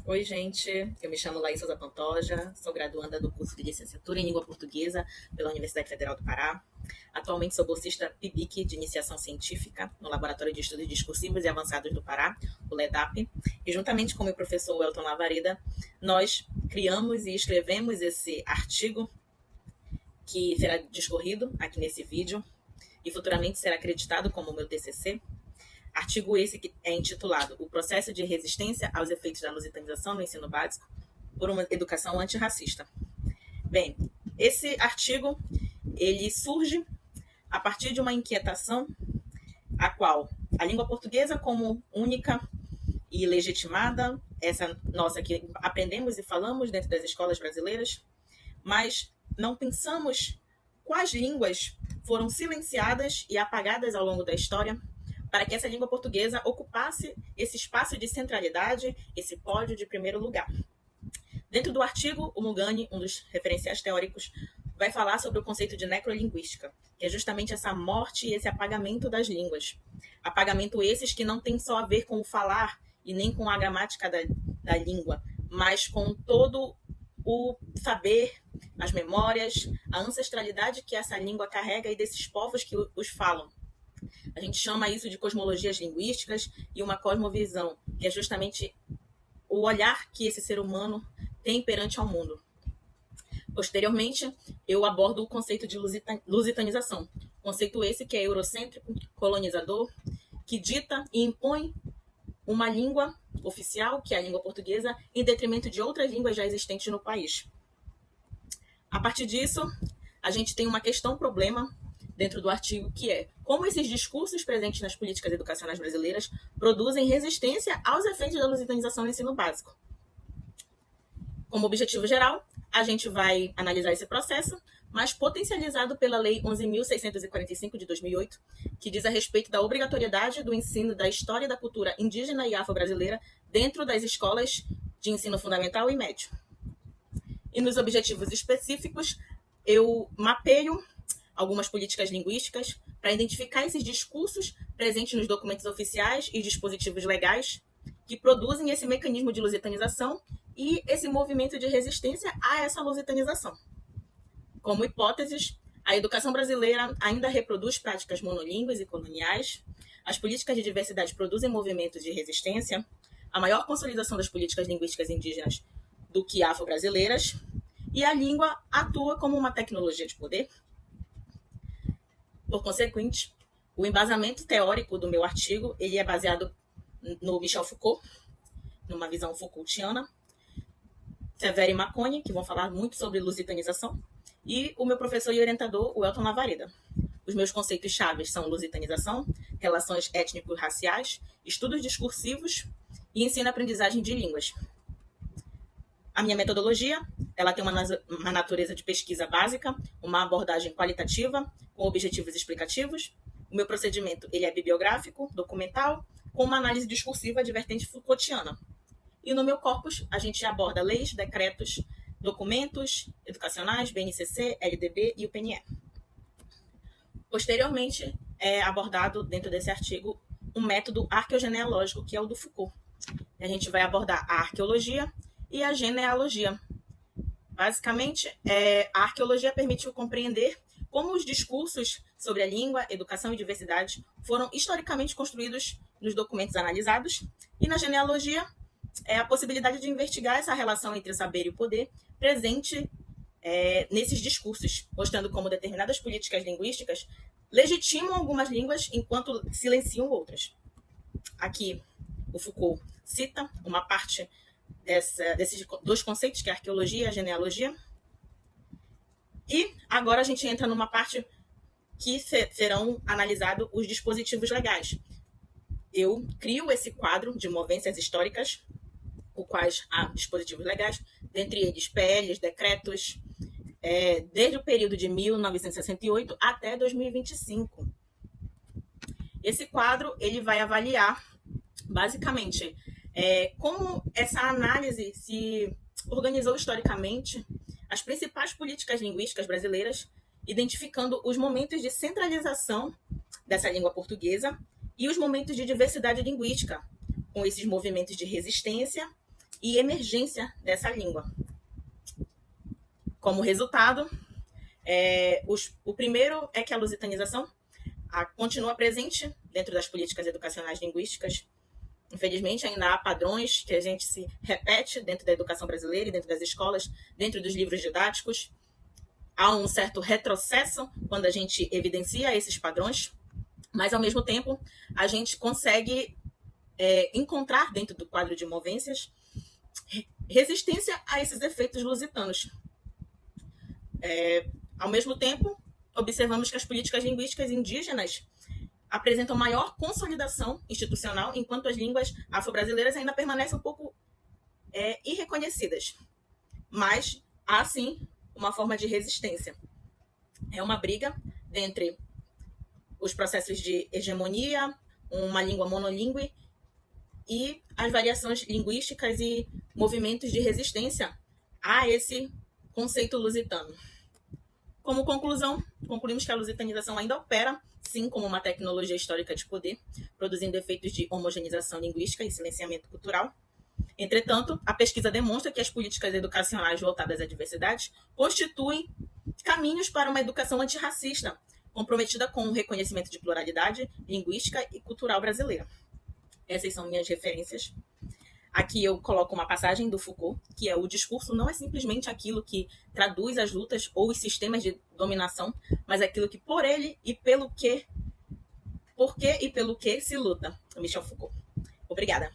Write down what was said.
Oi, gente. Eu me chamo Laís Souza Pantoja, sou graduanda do curso de Licenciatura em Língua Portuguesa pela Universidade Federal do Pará. Atualmente sou bolsista PIBIC de Iniciação Científica no Laboratório de Estudos Discursivos e Avançados do Pará, o LEDAP. E juntamente com o meu professor Welton Lavareda, nós criamos e escrevemos esse artigo que será discorrido aqui nesse vídeo e futuramente será acreditado como meu TCC. Artigo esse que é intitulado O Processo de Resistência aos Efeitos da Lusitanização no Ensino Básico por uma Educação Antirracista. Bem, esse artigo ele surge a partir de uma inquietação a qual a língua portuguesa como única e legitimada, essa nossa que aprendemos e falamos dentro das escolas brasileiras, mas não pensamos quais línguas foram silenciadas e apagadas ao longo da história para que essa língua portuguesa ocupasse esse espaço de centralidade, esse pódio de primeiro lugar. Dentro do artigo, o Mugani, um dos referenciais teóricos, vai falar sobre o conceito de necrolinguística, que é justamente essa morte e esse apagamento das línguas. Apagamento esses que não tem só a ver com o falar e nem com a gramática da língua, mas com todo o saber, as memórias, a ancestralidade que essa língua carrega e desses povos que os falam. A gente chama isso de cosmologias linguísticas e uma cosmovisão, que é justamente o olhar que esse ser humano tem perante ao mundo. Posteriormente, eu abordo o conceito de lusitanização, conceito esse que é eurocêntrico, colonizador, que dita e impõe uma língua oficial, que é a língua portuguesa, em detrimento de outras línguas já existentes no país. A partir disso, a gente tem uma questão-problema dentro do artigo, que é como esses discursos presentes nas políticas educacionais brasileiras produzem resistência aos efeitos da lusitanização no ensino básico. Como objetivo geral, a gente vai analisar esse processo, mas potencializado pela Lei 11.645 de 2008, que diz a respeito da obrigatoriedade do ensino da história da cultura indígena e afro-brasileira dentro das escolas de ensino fundamental e médio. E nos objetivos específicos, eu mapeio algumas políticas linguísticas para identificar esses discursos presentes nos documentos oficiais e dispositivos legais que produzem esse mecanismo de lusitanização e esse movimento de resistência a essa lusitanização. Como hipóteses, a educação brasileira ainda reproduz práticas monolíngues e coloniais, as políticas de diversidade produzem movimentos de resistência, a maior consolidação das políticas linguísticas indígenas do que afro-brasileiras, e a língua atua como uma tecnologia de poder. Por consequente, o embasamento teórico do meu artigo ele é baseado no Michel Foucault, numa visão Foucaultiana, Severo e Marconi, que vão falar muito sobre lusitanização, e o meu professor e orientador, o Welton Lavareda. Os meus conceitos chaves são lusitanização, relações étnico-raciais, estudos discursivos e ensino-aprendizagem de línguas. A minha metodologia, ela tem uma natureza de pesquisa básica, uma abordagem qualitativa, com objetivos explicativos. O meu procedimento ele é bibliográfico, documental, com uma análise discursiva de vertente Foucaultiana. E no meu corpus, a gente aborda leis, decretos, documentos educacionais, BNCC, LDB e o PNE. Posteriormente, é abordado dentro desse artigo um método arqueogenealógico, que é o do Foucault. A gente vai abordar a arqueologia e a genealogia. Basicamente, a arqueologia permitiu compreender como os discursos sobre a língua, educação e diversidade foram historicamente construídos nos documentos analisados, e na genealogia é a possibilidade de investigar essa relação entre o saber e o poder presente nesses discursos, mostrando como determinadas políticas linguísticas legitimam algumas línguas enquanto silenciam outras. Aqui, o Foucault cita uma parte desses dois conceitos, que é a arqueologia e a genealogia. E agora a gente entra numa parte que serão analisados os dispositivos legais. Eu crio esse quadro de movências históricas, o quais há dispositivos legais, dentre eles PLs, decretos, desde o período de 1968 até 2025. Esse quadro ele vai avaliar, basicamente, como essa análise se organizou historicamente, as principais políticas linguísticas brasileiras, identificando os momentos de centralização dessa língua portuguesa e os momentos de diversidade linguística, com esses movimentos de resistência e emergência dessa língua. Como resultado, o primeiro é que a lusitanização continua presente dentro das políticas educacionais linguísticas. Infelizmente, ainda há padrões que a gente se repete dentro da educação brasileira e dentro das escolas, dentro dos livros didáticos. Há um certo retrocesso quando a gente evidencia esses padrões, mas, ao mesmo tempo, a gente consegue encontrar dentro do quadro de movências resistência a esses efeitos lusitanos. Ao mesmo tempo, observamos que as políticas linguísticas indígenas apresentam maior consolidação institucional, enquanto as línguas afro-brasileiras ainda permanecem um pouco irreconhecidas. Mas há, sim, uma forma de resistência. É uma briga entre os processos de hegemonia, uma língua monolíngue, e as variações linguísticas e movimentos de resistência a esse conceito lusitano. Como conclusão, concluímos que a lusitanização ainda opera, sim, como uma tecnologia histórica de poder, produzindo efeitos de homogeneização linguística e silenciamento cultural. Entretanto, a pesquisa demonstra que as políticas educacionais voltadas à diversidade constituem caminhos para uma educação antirracista, comprometida com o reconhecimento de pluralidade linguística e cultural brasileira. Essas são minhas referências. Aqui eu coloco uma passagem do Foucault, que é: o discurso não é simplesmente aquilo que traduz as lutas ou os sistemas de dominação, mas aquilo que por ele e pelo que, por que e pelo que se luta. Michel Foucault. Obrigada.